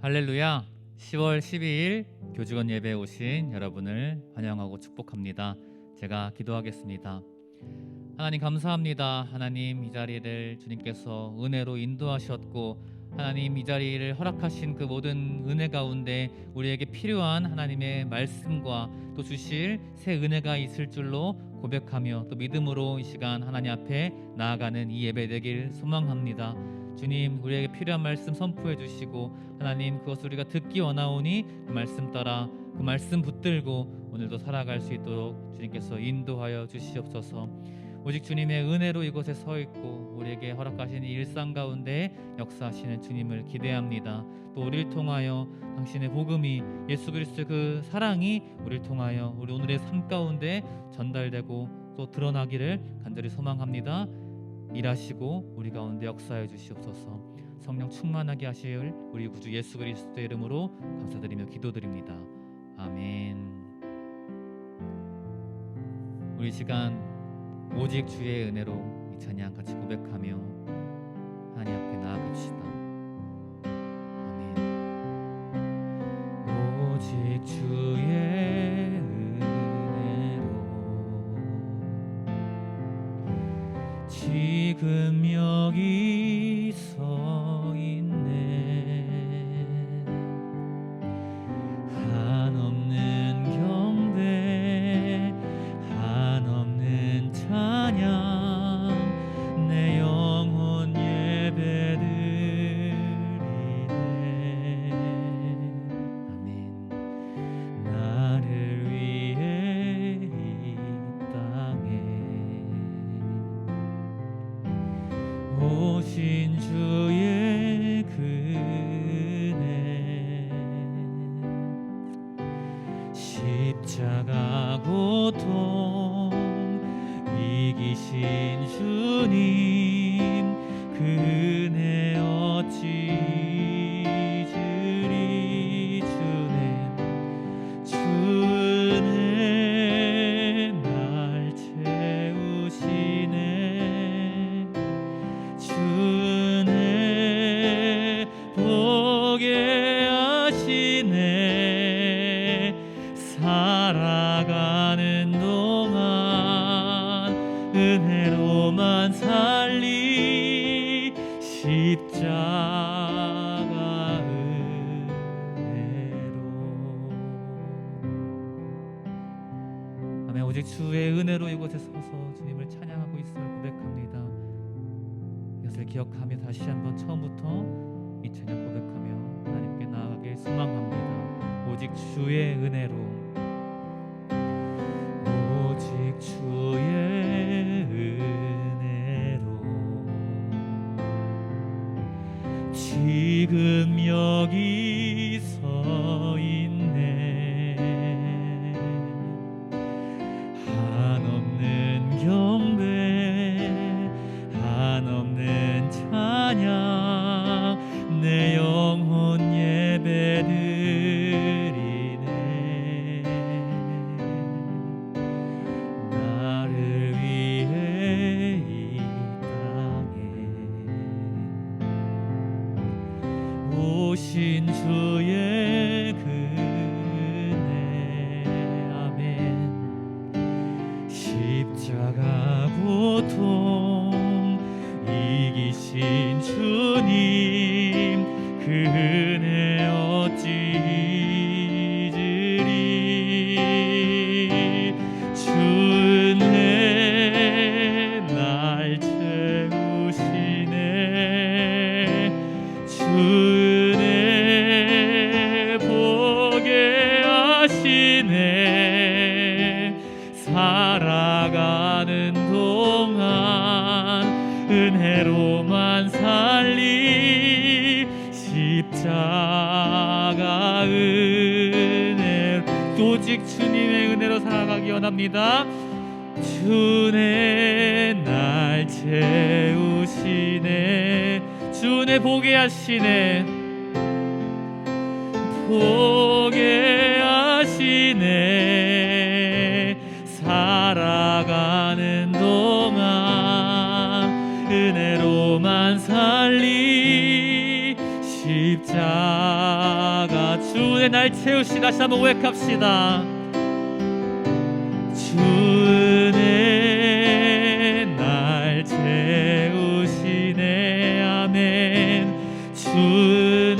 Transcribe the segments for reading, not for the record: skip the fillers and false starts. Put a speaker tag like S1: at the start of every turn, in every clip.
S1: 할렐루야. 10월 12일 교직원 예배에 오신 여러분을 환영하고 축복합니다. 제가 기도하겠습니다. 하나님 감사합니다. 하나님 이 자리를 주님께서 은혜로 인도하셨고 하나님 이 자리를 허락하신 그 모든 은혜 가운데 우리에게 필요한 하나님의 말씀과 또 주실 새 은혜가 있을 줄로 고백하며 또 믿음으로 이 시간 하나님 앞에 나아가는 이 예배 되길 소망합니다. 주님, 우리에게 필요한 말씀 선포해 주시고 하나님 그것을 우리가 듣기 원하오니 그 말씀 따라 그 말씀 붙들고 오늘도 살아갈 수 있도록 주님께서 인도하여 주시옵소서. 오직 주님의 은혜로 이곳에 서 있고 우리에게 허락하신 이 일상 가운데 역사하시는 주님을 기대합니다. 또 우리를 통하여 당신의 복음이 예수 그리스도의 그 사랑이 우리를 통하여 우리 오늘의 삶 가운데 전달되고 또 드러나기를 간절히 소망합니다. 일하시고 우리 가운데 역사해 주시옵소서. 성령 충만하게 하실 우리 구주 예수 그리스도의 이름으로 감사드리며 기도드립니다. 아멘. 우리 시간 오직 주의 은혜로 이 찬양 같이 고백하며 하나님 앞에 나아갑시다. 아멘. 오직 주의 은혜로 지금 여기 서 있네. 한없는 경배 한없는 찬양 내 영혼 예배드리네. 아멘. 나를 위해 이 땅에 오신 주의 그네 십자가 고통 이기신 주님 그 은혜 어찌 잊으리. 주 은혜 날 채우시네. 주 은혜 보게 하시네. 살아가는 동안 은혜로만 살리. 십자가 은혜로. 아멘. 오직 주의 은혜로 이곳에 서서 주님을 찬양하고 있음을 고백합니다. 이것을 기억하며 다시 한번 처음부터 이 찬양 고백하며 하나님께 나아가길 소망합니다. 오직 주의 은혜로. 오직 주의 은혜로 지금 여기 서 있네. 한없는 경배 한없는 찬양 내 영혼 예배드리네. 나를 위해 이 땅에 오신 주의 그네. 아멘. 십자가 고통 이기신 주님 그 은혜 어찌 잊으리. 주 은혜 날 채우시네. 주 은혜 보게 하시네. 살아가는 동안 은혜로만 살리. 십자가 은혜. 오직 주님의 은혜로 살아가기 원합니다. 주 은혜 날 채우시네. 주 은혜 보게 하시네. 보게 하시네. 살아가는 동안 은혜로만 살리. 십자가 주의 날 채우시. 다시 한번 고백합시다. 주의 날 채우시네. 아멘. 주의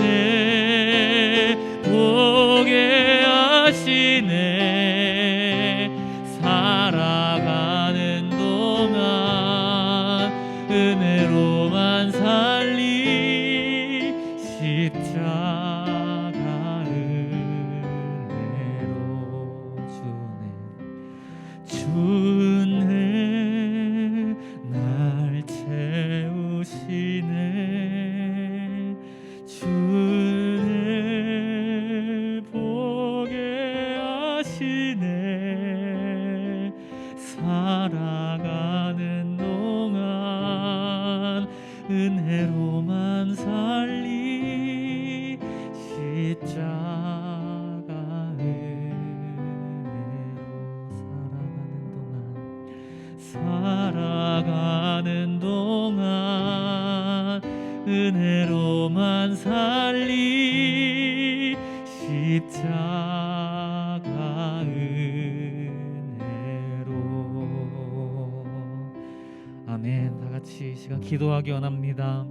S1: 보게 하시네. 살아가는 동안 은혜로만 살리. 십자가 은혜로 주네 날 채우시네. 주네 보게 하시네. 살아가는 동안 은혜로만 살리. 십자가 살아가는 동안 은혜로만 살리. 십자가 은혜로. 아멘. 다 같이 이 시간 기도하기 원합니다.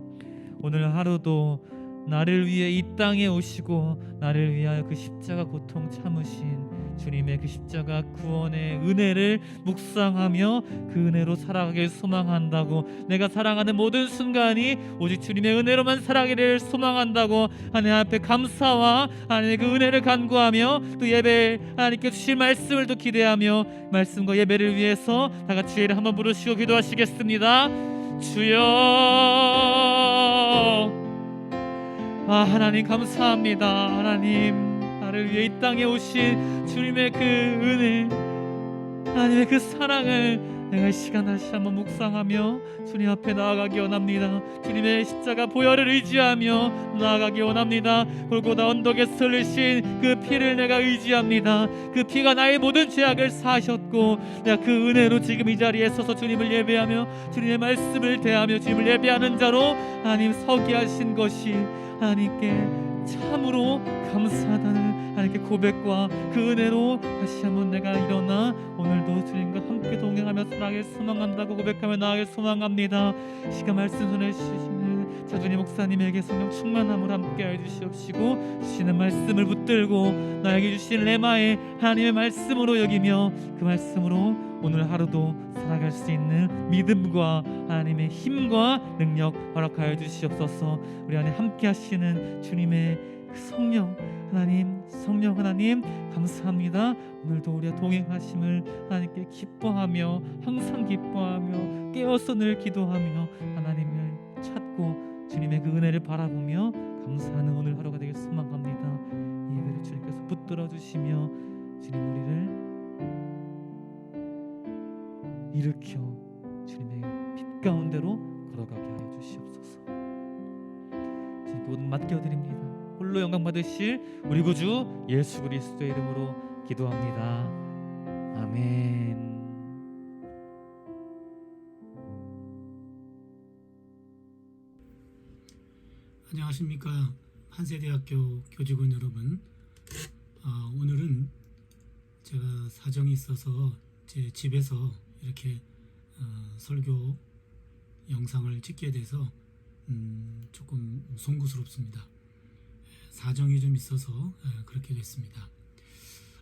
S1: 오늘 하루도 나를 위해 이 땅에 오시고 나를 위하여 그 십자가 고통 참으신 주님의 그 십자가 구원의 은혜를 묵상하며 그 은혜로 살아가길 소망한다고, 내가 사랑하는 모든 순간이 오직 주님의 은혜로만 살아가기를 소망한다고 하나님 앞에 감사와 하나님의 그 은혜를 간구하며 또 예배 하나님께 주실 말씀을 또 기대하며 말씀과 예배를 위해서 다 같이 주의를 한번 부르시고 기도하시겠습니다. 주여. 하나님 감사합니다. 하나님 나를 위해 이 땅에 오신 주님의 그 은혜, 하나님의 그 사랑을 내가 이 시간 다시 한번 묵상하며 주님 앞에 나아가기 원합니다. 주님의 십자가 보혈을 의지하며 나아가기 원합니다. 골고다 언덕에서 흘리신 그 피를 내가 의지합니다. 그 피가 나의 모든 죄악을 사하셨고 내가 그 은혜로 지금 이 자리에 서서 주님을 예배하며 주님의 말씀을 대하며 주님을 예배하는 자로 하나님 서게 하신 것이 하나님께 참으로 감사하다는 하나님께 고백과 그 은혜로 다시 한번 내가 일어나 오늘도 주님과 함께 동행하며 살아가길 소망한다고 고백하며 나아가길 소망합니다. 시간 말씀 손에 주시는 자주님 목사님에게 성령 충만함을 함께 해주시옵시고 주시는 말씀을 붙들고 나에게 주신 레마의 하나님의 말씀으로 여기며 그 말씀으로 오늘 하루도 살아갈 수 있는 믿음과 하나님의 힘과 능력 허락하여 주시옵소서. 우리 안에 함께 하시는 주님의 그 성령 하나님, 성령 하나님 감사합니다. 오늘도 우리와 동행하심을 하나님께 기뻐하며 항상 기뻐하며 깨어서 늘 기도하며 하나님을 찾고 주님의 그 은혜를 바라보며 감사하는 오늘 하루가 되길 소망합니다. 이 예배를 주님께서 붙들어 주시며 주님 우리를 일으켜 주님의 빛 가운데로 걸어가게 하여 주시옵소서. 주님께 모든 맡겨드립니다. 홀로 영광 받으실 우리 구주 예수 그리스도의 이름으로 기도합니다. 아멘.
S2: 안녕하십니까 한세대학교 교직원 여러분. 오늘은 제가 사정이 있어서 제 집에서 이렇게 설교 영상을 찍게 돼서 조금 송구스럽습니다. 사정이 좀 있어서 그렇게 됐습니다.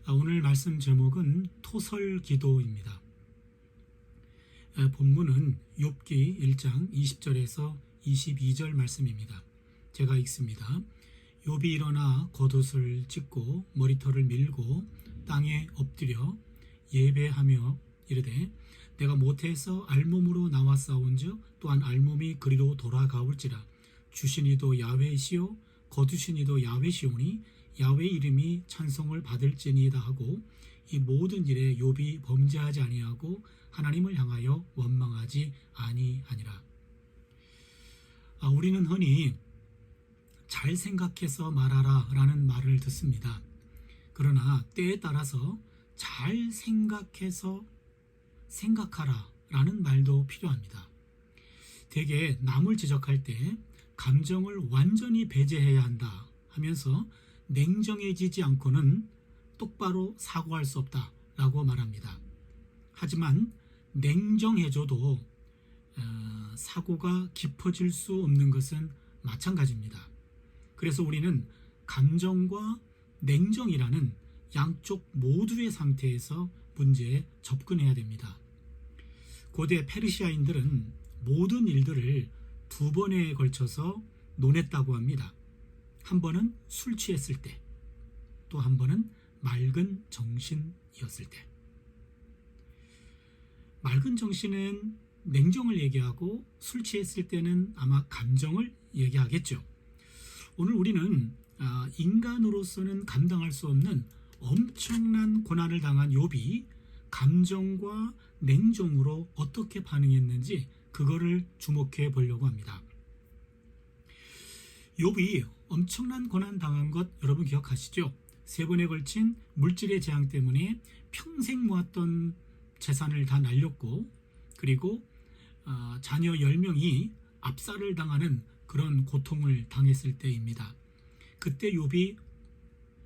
S2: 오늘 말씀 제목은 토설기도입니다. 본문은 욥기 1장 20절에서 22절 말씀입니다. 제가 읽습니다. 욥이 일어나 겉옷을 찢고 머리털을 밀고 땅에 엎드려 예배하며 이르되 내가 모태에서 알몸으로 나왔사온즉 또한 알몸이 그리로 돌아가올지라. 주시니도 야훼시요 거두시니도 야훼시오니 야훼 이름이 찬송을 받을지니이다 하고 이 모든 일에 욥이 범죄하지 아니하고 하나님을 향하여 원망하지 아니하니라. 우리는 흔히 잘 생각해서 말하라 라는 말을 듣습니다. 그러나 때에 따라서 잘 생각해서 생각하라 라는 말도 필요합니다. 대개 남을 지적할 때 감정을 완전히 배제해야 한다 하면서 냉정해지지 않고는 똑바로 사고할 수 없다라고 말합니다. 하지만 냉정해져도 사고가 깊어질 수 없는 것은 마찬가지입니다. 그래서 우리는 감정과 냉정이라는 양쪽 모두의 상태에서 문제에 접근해야 됩니다. 고대 페르시아인들은 모든 일들을 두 번에 걸쳐서 논했다고 합니다. 한 번은 술 취했을 때, 또 한 번은 맑은 정신이었을 때. 맑은 정신은 냉정을 얘기하고 술 취했을 때는 아마 감정을 얘기하겠죠. 오늘 우리는 인간으로서는 감당할 수 없는 엄청난 고난을 당한 욥이 감정과 냉정으로 어떻게 반응했는지 그거를 주목해 보려고 합니다. 욥이 엄청난 고난 당한 것 여러분 기억하시죠? 3번에 걸친 물질의 재앙 때문에 평생 모았던 재산을 다 날렸고, 그리고 자녀 10명이 압살을 당하는 그런 고통을 당했을 때입니다. 그때 욥이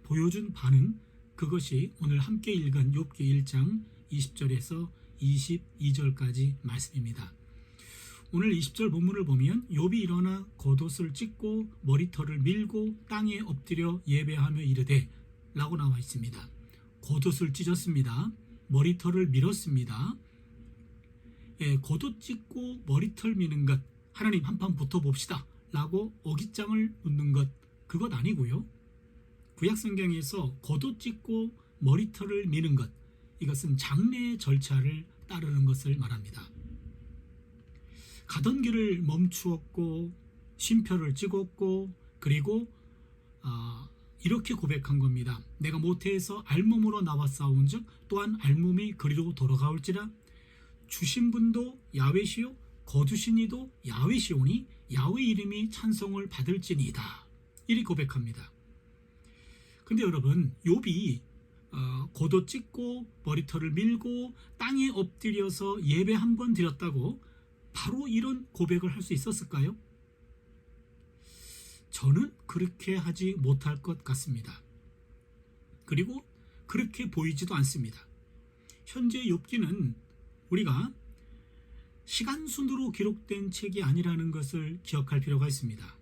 S2: 보여준 반응, 그것이 오늘 함께 읽은 욥기 1장 20절에서 22절까지 말씀입니다. 오늘 20절 본문을 보면 욥이 일어나 겉옷을 찢고 머리털을 밀고 땅에 엎드려 예배하며 이르되 라고 나와 있습니다. 겉옷을 찢었습니다. 머리털을 밀었습니다. 겉옷 찢고 머리털 미는 것, 하나님 한판 붙어봅시다 라고 어깃장을 놓는 것, 그것 아니고요. 구약성경에서 겉옷 찢고 머리털을 미는 것, 이것은 장례의 절차를 따르는 것을 말합니다. 가던 길을 멈추었고 쉼표를 찍었고, 그리고 이렇게 고백한 겁니다. 내가 모태에서 알몸으로 나왔사온즉 또한 알몸이 그리로 돌아가올지라. 주신 분도 야훼시요 거두신 이도 야훼시오니 야훼 이름이 찬송을 받을지니이다. 이리 고백합니다. 근데 여러분, 욥이 겉옷 찢고 머리털을 밀고 땅에 엎드려서 예배 한 번 드렸다고 바로 이런 고백을 할 수 있었을까요? 저는 그렇게 하지 못할 것 같습니다. 그리고 그렇게 보이지도 않습니다. 현재 욥기는 우리가 시간순으로 기록된 책이 아니라는 것을 기억할 필요가 있습니다.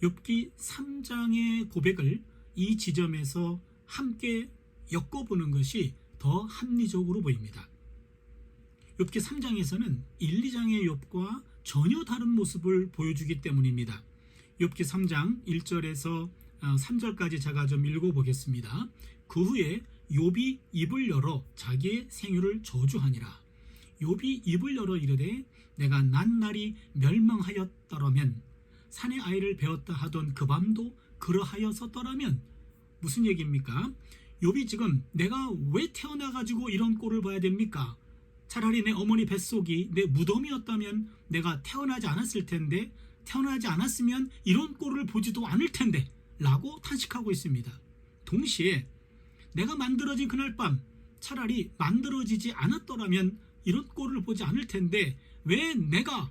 S2: 욥기 3장의 고백을 이 지점에서 함께 엮어보는 것이 더 합리적으로 보입니다. 욥기 3장에서는 1, 2장의 욥과 전혀 다른 모습을 보여주기 때문입니다. 욥기 3장 1절에서 3절까지 제가 좀 읽어보겠습니다. 그 후에 욥이 입을 열어 자기의 생유를 저주하니라. 욥이 입을 열어 이르되 내가 난 날이 멸망하였더라면 산의 아이를 배웠다 하던 그 밤도 그러하였었더라면. 무슨 얘기입니까? 욥이 지금 내가 왜 태어나가지고 이런 꼴을 봐야 됩니까? 차라리 내 어머니 뱃속이 내 무덤이었다면 내가 태어나지 않았을 텐데, 태어나지 않았으면 이런 꼴을 보지도 않을 텐데 라고 탄식하고 있습니다. 동시에 내가 만들어진 그날 밤 차라리 만들어지지 않았더라면 이런 꼴을 보지 않을 텐데 왜 내가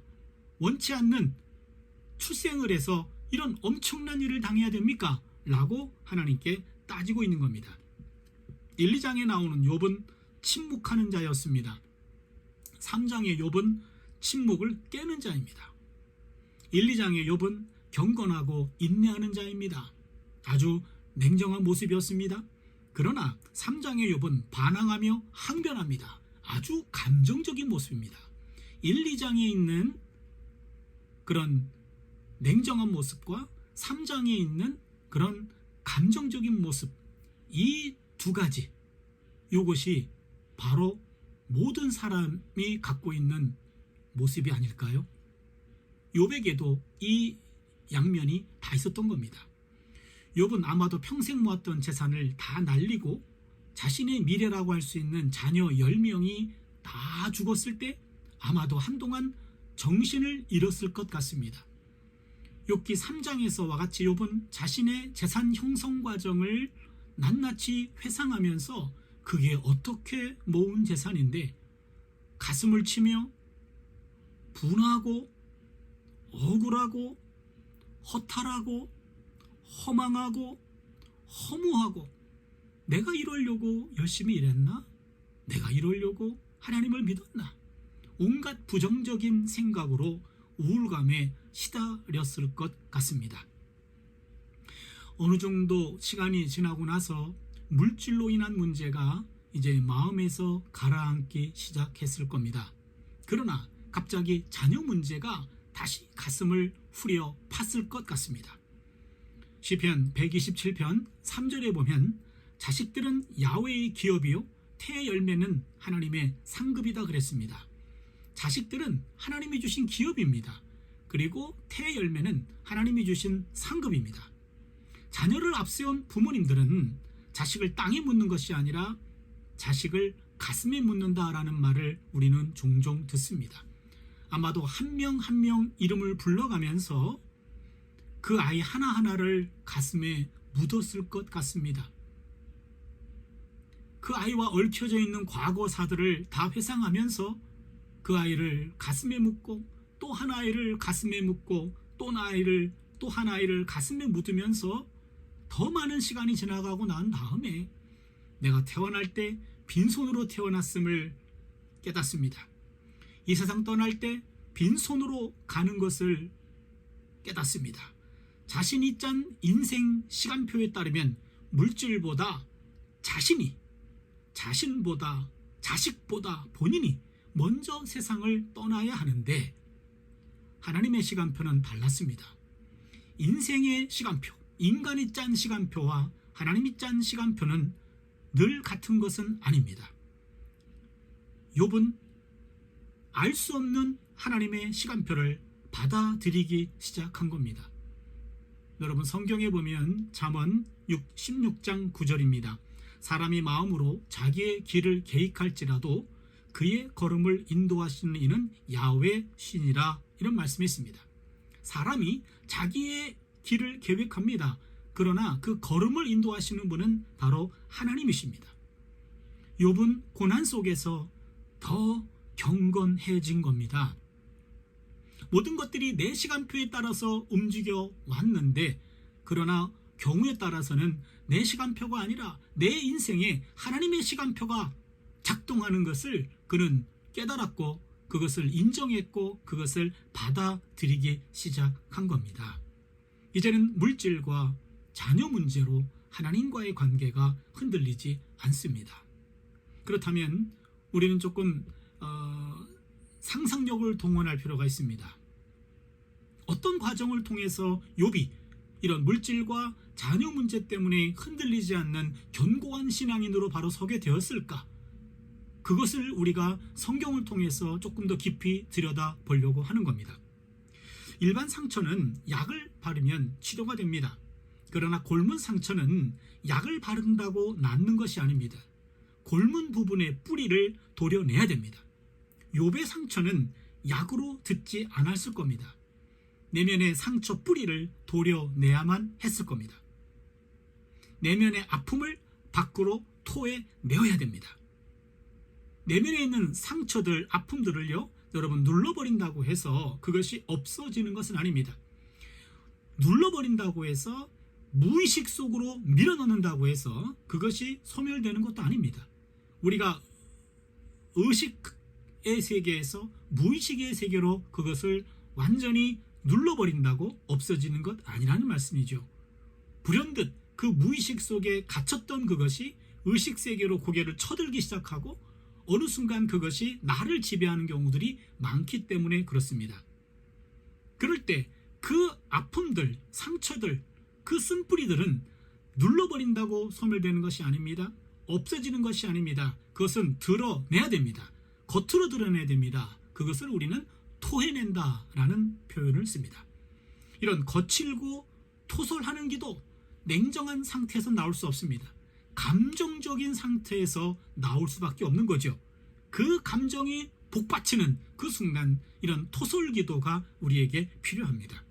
S2: 원치 않는 출생을 해서 이런 엄청난 일을 당해야 됩니까? 라고 하나님께 따지고 있는 겁니다. 1, 2장에 나오는 욥은 침묵하는 자였습니다. 3장의 욥은 침묵을 깨는 자입니다. 1, 2장의 욥은 경건하고 인내하는 자입니다. 아주 냉정한 모습이었습니다. 그러나 3장의 욥은 반항하며 항변합니다. 아주 감정적인 모습입니다. 1, 2장에 있는 그런 냉정한 모습과 3장에 있는 그런 감정적인 모습, 이 두 가지, 이것이 바로 모든 사람이 갖고 있는 모습이 아닐까요? 욥에게도 이 양면이 다 있었던 겁니다. 욥은 아마도 평생 모았던 재산을 다 날리고 자신의 미래라고 할 수 있는 자녀 10명이 다 죽었을 때 아마도 한동안 정신을 잃었을 것 같습니다. 욥기 3장에서와 같이 욥은 자신의 재산 형성 과정을 낱낱이 회상하면서 그게 어떻게 모은 재산인데 가슴을 치며 분하고 억울하고 허탈하고 허망하고 허무하고 내가 이러려고 열심히 일했나? 내가 이러려고 하나님을 믿었나? 온갖 부정적인 생각으로 우울감에 시달렸을 것 같습니다. 어느 정도 시간이 지나고 나서 물질로 인한 문제가 이제 마음에서 가라앉기 시작했을 겁니다. 그러나 갑자기 자녀 문제가 다시 가슴을 후려 팠을 것 같습니다. 시편 127편 3절에 보면 자식들은 야훼의 기업이요 태의 열매는 하나님의 상급이다 그랬습니다. 자식들은 하나님이 주신 기업입니다. 그리고 태의 열매는 하나님이 주신 상급입니다. 자녀를 앞세운 부모님들은 자식을 땅에 묻는 것이 아니라 자식을 가슴에 묻는다라는 말을 우리는 종종 듣습니다. 아마도 한 명 한 명 이름을 불러가면서 그 아이 하나하나를 가슴에 묻었을 것 같습니다. 그 아이와 얽혀져 있는 과거사들을 다 회상하면서 그 아이를 가슴에 묻고 또 한 아이를 가슴에 묻고 또 한 아이를 가슴에 묻으면서 더 많은 시간이 지나가고 난 다음에 내가 태어날 때 빈손으로 태어났음을 깨닫습니다. 이 세상 떠날 때 빈손으로 가는 것을 깨닫습니다. 자신이 짠 인생 시간표에 따르면 물질보다 자신보다 자식보다 본인이 먼저 세상을 떠나야 하는데 하나님의 시간표는 달랐습니다. 인생의 시간표, 인간이 짠 시간표와 하나님이 짠 시간표는 늘 같은 것은 아닙니다. 욥은 알 수 없는 하나님의 시간표를 받아들이기 시작한 겁니다. 여러분 성경에 보면 잠언 16장 9절입니다. 사람이 마음으로 자기의 길을 계획할지라도 그의 걸음을 인도하시는 이는 야훼 신이라 이런 말씀이 있습니다. 사람이 자기의 길을 계획합니다. 그러나 그 걸음을 인도하시는 분은 바로 하나님이십니다. 욥은 고난 속에서 더 경건해진 겁니다. 모든 것들이 내 시간표에 따라서 움직여 왔는데 그러나 경우에 따라서는 내 시간표가 아니라 내 인생에 하나님의 시간표가 작동하는 것을 그는 깨달았고 그것을 인정했고 그것을 받아들이기 시작한 겁니다. 이제는 물질과 자녀 문제로 하나님과의 관계가 흔들리지 않습니다. 그렇다면 우리는 조금 상상력을 동원할 필요가 있습니다. 어떤 과정을 통해서 욥이 이런 물질과 자녀 문제 때문에 흔들리지 않는 견고한 신앙인으로 바로 서게 되었을까? 그것을 우리가 성경을 통해서 조금 더 깊이 들여다보려고 하는 겁니다. 일반 상처는 약을 바르면 치료가 됩니다. 그러나 곪은 상처는 약을 바른다고 낫는 것이 아닙니다. 곪은 부분의 뿌리를 도려내야 됩니다. 욥의 상처는 약으로 듣지 않았을 겁니다. 내면의 상처 뿌리를 도려내야만 했을 겁니다. 내면의 아픔을 밖으로 토해내어야 됩니다. 내면에 있는 상처들, 아픔들을요, 여러분 눌러버린다고 해서 그것이 없어지는 것은 아닙니다. 눌러버린다고 해서 무의식 속으로 밀어넣는다고 해서 그것이 소멸되는 것도 아닙니다. 우리가 의식의 세계에서 무의식의 세계로 그것을 완전히 눌러버린다고 없어지는 것 아니라는 말씀이죠. 불현듯 그 무의식 속에 갇혔던 그것이 의식 세계로 고개를 쳐들기 시작하고 어느 순간 그것이 나를 지배하는 경우들이 많기 때문에 그렇습니다. 그럴 때 그 아픔들, 상처들, 그 쓴뿌리들은 눌러버린다고 소멸되는 것이 아닙니다. 없어지는 것이 아닙니다. 그것은 드러내야 됩니다. 겉으로 드러내야 됩니다. 그것을 우리는 토해낸다라는 표현을 씁니다. 이런 거칠고 토설하는 기도, 냉정한 상태에서 나올 수 없습니다. 감정적인 상태에서 나올 수밖에 없는 거죠. 그 감정이 복받치는 그 순간 이런 토설 기도가 우리에게 필요합니다.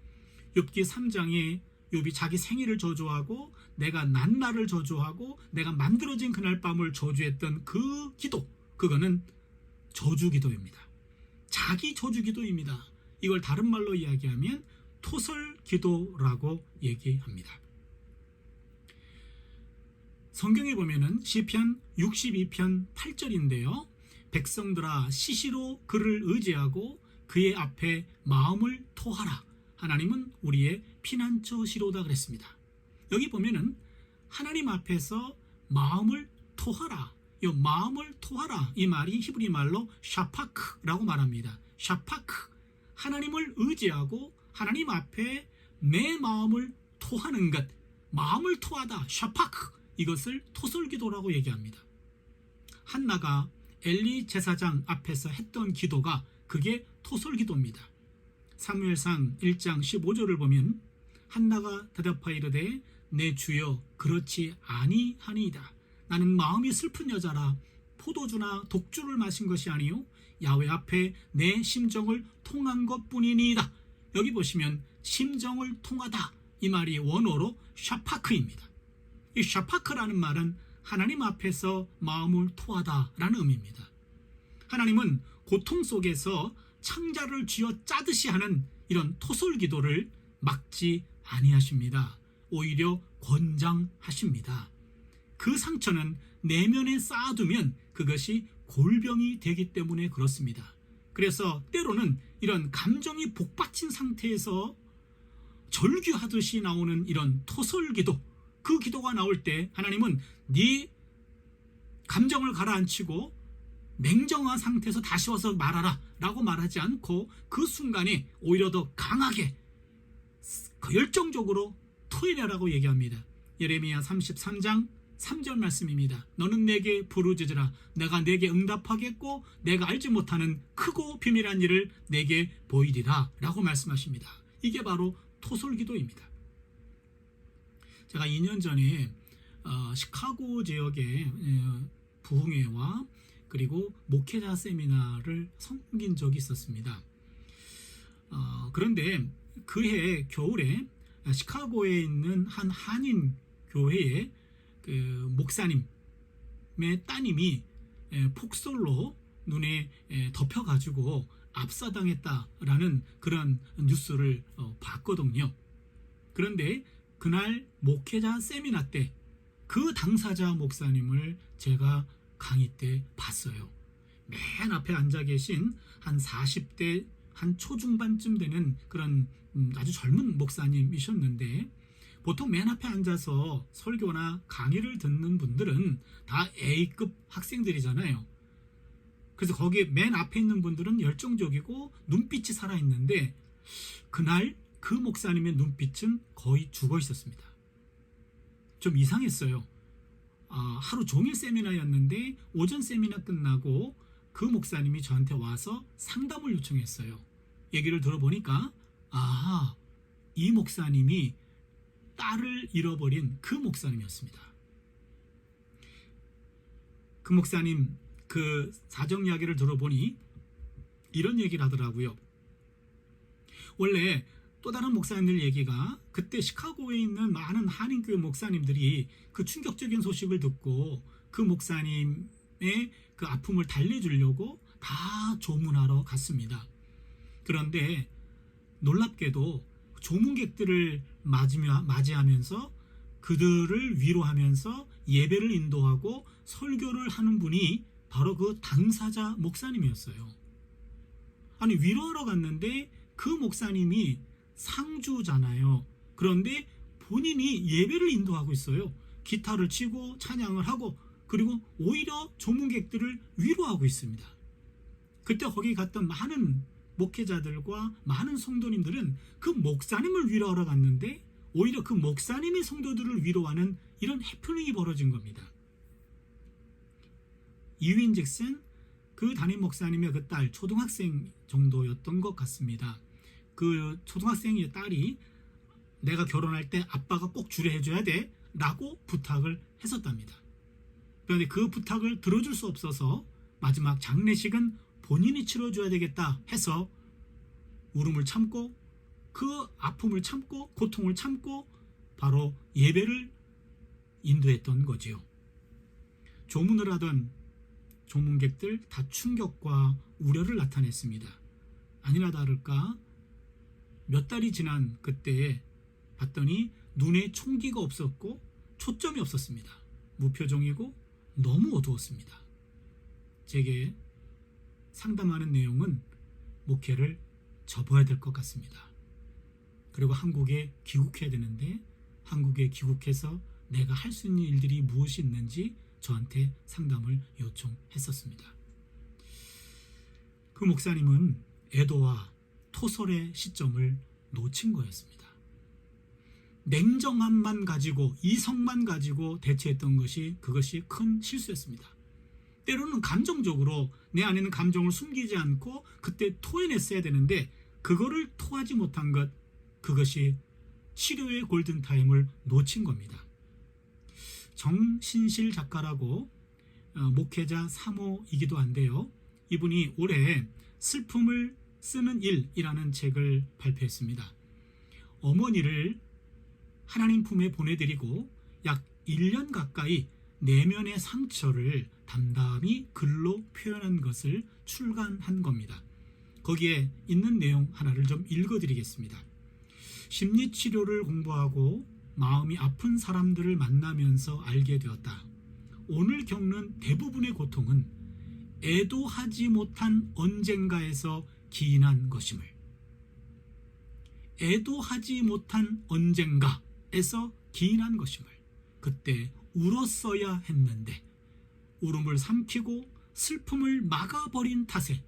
S2: 욥기 3장에 욥이 자기 생일을 저주하고 내가 난 날을 저주하고 내가 만들어진 그날 밤을 저주했던 그 기도, 그거는 저주 기도입니다. 자기 저주 기도입니다. 이걸 다른 말로 이야기하면 토설 기도라고 얘기합니다. 성경에 보면은 시편 62편 8절인데요. 백성들아 시시로 그를 의지하고 그의 앞에 마음을 토하라. 하나님은 우리의 피난처시로다 그랬습니다. 여기 보면은 하나님 앞에서 마음을 토하라. 이 마음을 토하라. 이 말이 히브리 말로 샤파크라고 말합니다. 샤파크. 하나님을 의지하고 하나님 앞에 내 마음을 토하는 것. 마음을 토하다. 샤파크. 이것을 토설기도라고 얘기합니다. 한나가 엘리 제사장 앞에서 했던 기도가 그게 토설기도입니다. 사무엘상 1장 15절을 보면 한나가 대답하이르되 내 주여 그렇지 아니하니이다. 나는 마음이 슬픈 여자라 포도주나 독주를 마신 것이 아니요 야훼 앞에 내 심정을 통한 것뿐이니이다. 여기 보시면 심정을 통하다 이 말이 원어로 샤파크입니다. 이 샤파크라는 말은 하나님 앞에서 마음을 토하다라는 의미입니다. 하나님은 고통 속에서 창자를 쥐어 짜듯이 하는 이런 토설기도를 막지 아니하십니다. 오히려 권장하십니다. 그 상처는 내면에 쌓아두면 그것이 골병이 되기 때문에 그렇습니다. 그래서 때로는 이런 감정이 복받친 상태에서 절규하듯이 나오는 이런 토설기도, 그 기도가 나올 때 하나님은 네 감정을 가라앉히고 냉정한 상태에서 다시 와서 말하라 라고 말하지 않고 그 순간에 오히려 더 강하게 열정적으로 토해내라고 얘기합니다. 예레미야 33장 3절 말씀입니다. 너는 내게 부르짖으라. 내가 내게 응답하겠고 내가 알지 못하는 크고 비밀한 일을 내게 보이리라 라고 말씀하십니다. 이게 바로 토설기도입니다. 제가 2년 전에 시카고 지역의 부흥회와 그리고 목회자 세미나를 섬긴 적이 있었습니다. 그런데 그해 겨울에 시카고에 있는 한 한인 교회의 그 목사님의 따님이 폭설로 눈에 덮여가지고 압사당했다라는 그런 뉴스를 봤거든요. 그런데 그날 목회자 세미나 때 그 당사자 목사님을 제가 강의 때 봤어요. 맨 앞에 앉아 계신 한 40대 한 초중반쯤 되는 그런 아주 젊은 목사님이셨는데 보통 맨 앞에 앉아서 설교나 강의를 듣는 분들은 다 A급 학생들이잖아요. 그래서 거기 맨 앞에 있는 분들은 열정적이고 눈빛이 살아있는데 그날 그 목사님의 눈빛은 거의 죽어 있었습니다. 좀 이상했어요. 하루 종일 세미나였는데 오전 세미나 끝나고 그 목사님이 저한테 와서 상담을 요청했어요. 얘기를 들어보니까 이 목사님이 딸을 잃어버린 그 목사님이었습니다. 그 목사님 그 사정 이야기를 들어보니 이런 얘기를 하더라고요. 원래 또 다른 목사님들 얘기가 그때 시카고에 있는 많은 한인교회 목사님들이 그 충격적인 소식을 듣고 그 목사님의 그 아픔을 달래주려고 다 조문하러 갔습니다. 그런데 놀랍게도 조문객들을 맞이하면서 그들을 위로하면서 예배를 인도하고 설교를 하는 분이 바로 그 당사자 목사님이었어요. 아니 위로하러 갔는데 그 목사님이 상주잖아요. 그런데 본인이 예배를 인도하고 있어요. 기타를 치고 찬양을 하고 그리고 오히려 조문객들을 위로하고 있습니다. 그때 거기 갔던 많은 목회자들과 많은 성도님들은 그 목사님을 위로하러 갔는데 오히려 그 목사님이 성도들을 위로하는 이런 해프닝이 벌어진 겁니다. 이유인즉슨 그 담임 목사님의 그 딸 초등학생 정도였던 것 같습니다. 그 초등학생의 딸이 내가 결혼할 때 아빠가 꼭 주례해줘야 돼 라고 부탁을 했었답니다. 그런데 그 부탁을 들어줄 수 없어서 마지막 장례식은 본인이 치러줘야 되겠다 해서 울음을 참고 그 아픔을 참고 고통을 참고 바로 예배를 인도했던 거지요. 조문을 하던 조문객들 다 충격과 우려를 나타냈습니다. 아니나 다를까 몇 달이 지난 그때 봤더니 눈에 총기가 없었고 초점이 없었습니다. 무표정이고 너무 어두웠습니다. 제게 상담하는 내용은 목회를 접어야 될 것 같습니다. 그리고 한국에 귀국해야 되는데 한국에 귀국해서 내가 할 수 있는 일들이 무엇이 있는지 저한테 상담을 요청했었습니다. 그 목사님은 애도와 토설의 시점을 놓친 거였습니다. 냉정함만 가지고 이성만 가지고 대처했던 그것이 큰 실수였습니다. 때로는 감정적으로 내 안에 있는 감정을 숨기지 않고 그때 토해냈어야 되는데 그거를 토하지 못한 것, 그것이 치료의 골든타임을 놓친 겁니다. 정신실 작가라고 목회자 3호이기도 한데요. 이분이 올해 슬픔을 쓰는 일이라는 책을 발표했습니다. 어머니를 하나님 품에 보내드리고 약 1년 가까이 내면의 상처를 담담히 글로 표현한 것을 출간한 겁니다. 거기에 있는 내용 하나를 좀 읽어드리겠습니다. 심리치료를 공부하고 마음이 아픈 사람들을 만나면서 알게 되었다. 오늘 겪는 대부분의 고통은 애도하지 못한 언젠가에서 기인한 것임을. 애도하지 못한 언젠가에서 기인한 것임을. 그때 울었어야 했는데 울음을 삼키고 슬픔을 막아버린 탓에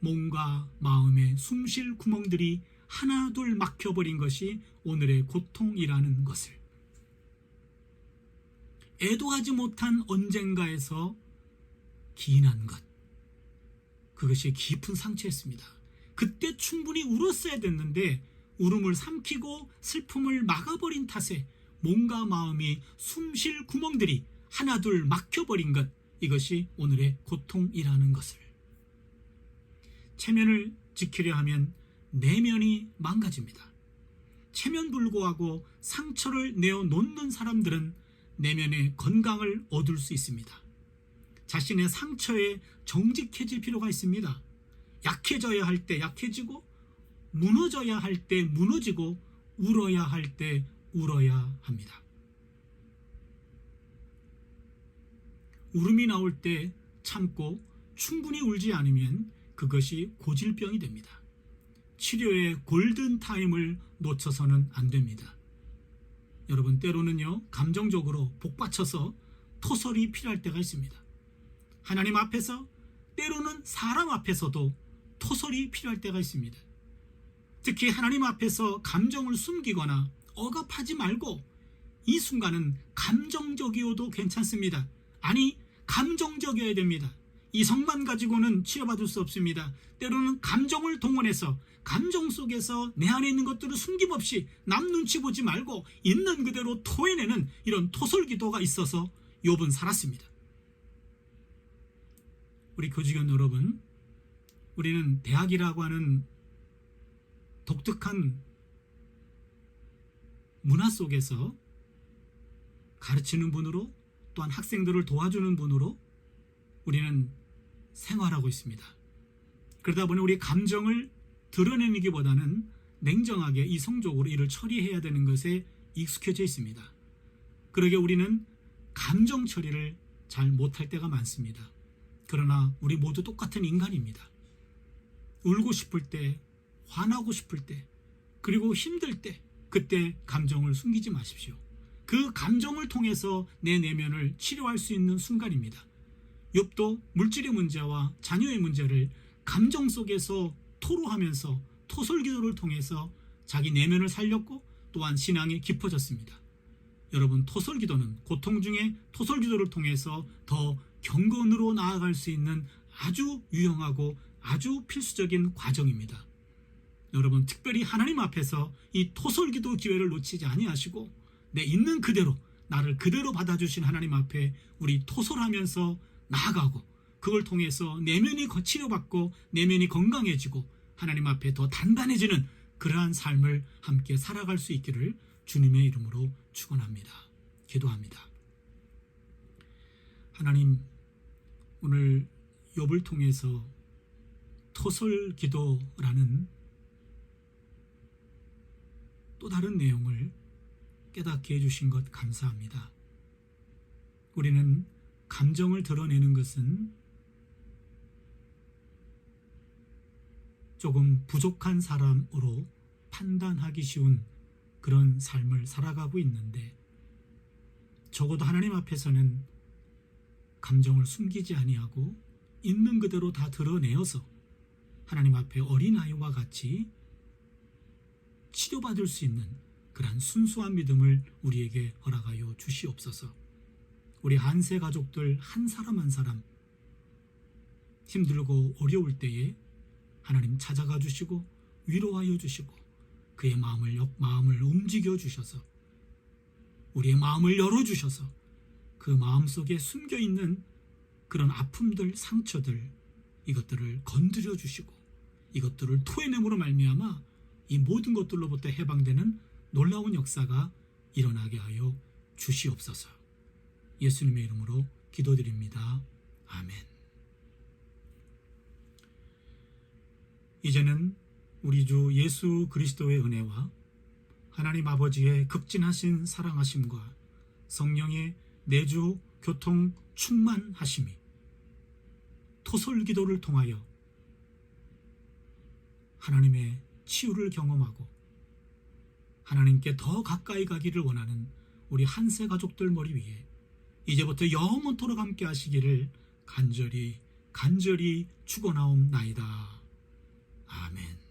S2: 몸과 마음의 숨쉴 구멍들이 하나둘 막혀버린 것이 오늘의 고통이라는 것을. 애도하지 못한 언젠가에서 기인한 것, 그것이 깊은 상처였습니다. 그때 충분히 울었어야 됐는데 울음을 삼키고 슬픔을 막아버린 탓에 몸과 마음이 숨쉴 구멍들이 하나둘 막혀버린 것, 이것이 오늘의 고통이라는 것을. 체면을 지키려 하면 내면이 망가집니다. 체면불고하고 상처를 내어놓는 사람들은 내면의 건강을 얻을 수 있습니다. 자신의 상처에 정직해질 필요가 있습니다. 약해져야 할 때 약해지고 무너져야 할 때 무너지고 울어야 할 때 울어야 합니다. 울음이 나올 때 참고 충분히 울지 않으면 그것이 고질병이 됩니다. 치료의 골든타임을 놓쳐서는 안 됩니다. 여러분, 때로는요, 감정적으로 복받쳐서 토설이 필요할 때가 있습니다. 하나님 앞에서, 때로는 사람 앞에서도 토설이 필요할 때가 있습니다. 특히 하나님 앞에서 감정을 숨기거나 억압하지 말고 이 순간은 감정적이어도 괜찮습니다. 아니, 감정적이어야 됩니다. 이성만 가지고는 치료받을 수 없습니다. 때로는 감정을 동원해서 감정 속에서 내 안에 있는 것들을 숨김없이 남 눈치 보지 말고 있는 그대로 토해내는 이런 토설 기도가 있어서 욥은 살았습니다. 우리 교직원 여러분, 우리는 대학이라고 하는 독특한 문화 속에서 가르치는 분으로, 또한 학생들을 도와주는 분으로 우리는 생활하고 있습니다. 그러다 보니 우리 감정을 드러내기보다는 냉정하게 이성적으로 일을 처리해야 되는 것에 익숙해져 있습니다. 그러게 우리는 감정 처리를 잘 못할 때가 많습니다. 그러나 우리 모두 똑같은 인간입니다. 울고 싶을 때, 화나고 싶을 때, 그리고 힘들 때, 그때 감정을 숨기지 마십시오. 그 감정을 통해서 내 내면을 치료할 수 있는 순간입니다. 욥도 물질의 문제와 자녀의 문제를 감정 속에서 토로하면서 토설기도를 통해서 자기 내면을 살렸고 또한 신앙이 깊어졌습니다. 여러분, 토설기도는 고통 중에 토설기도를 통해서 더 경건으로 나아갈 수 있는 아주 유용하고 아주 필수적인 과정입니다. 여러분, 특별히 하나님 앞에서 이 토설기도 기회를 놓치지 아니하시고 내 있는 그대로, 나를 그대로 받아주신 하나님 앞에 우리 토설하면서 나아가고 그걸 통해서 내면이 치료받고 내면이 건강해지고 하나님 앞에 더 단단해지는 그러한 삶을 함께 살아갈 수 있기를 주님의 이름으로 축원합니다. 기도합니다. 하나님, 오늘 욥을 통해서 토설기도라는 또 다른 내용을 깨닫게 해주신 것 감사합니다. 우리는 감정을 드러내는 것은 조금 부족한 사람으로 판단하기 쉬운 그런 삶을 살아가고 있는데, 적어도 하나님 앞에서는 감정을 숨기지 아니하고 있는 그대로 다 드러내어서 하나님 앞에 어린아이와 같이 치료받을 수 있는 그러한 순수한 믿음을 우리에게 허락하여 주시옵소서. 우리 한세 가족들 한 사람 한 사람 힘들고 어려울 때에 하나님 찾아가 주시고 위로하여 주시고 그의 마음을 움직여 주셔서 우리의 마음을 열어 주셔서 그 마음속에 숨겨 있는 그런 아픔들, 상처들, 이것들을 건드려 주시고 이것들을 토해냄으로 말미암아 이 모든 것들로부터 해방되는 놀라운 역사가 일어나게 하여 주시옵소서. 예수님의 이름으로 기도드립니다. 아멘. 이제는 우리 주 예수 그리스도의 은혜와 하나님 아버지의 극진하신 사랑하심과 성령의 내주 교통 충만하심이 토설 기도를 통하여 하나님의 치유를 경험하고 하나님께 더 가까이 가기를 원하는 우리 한세 가족들 머리 위에 이제부터 영원토록 함께 하시기를 간절히 축원하옵나이다. 아멘.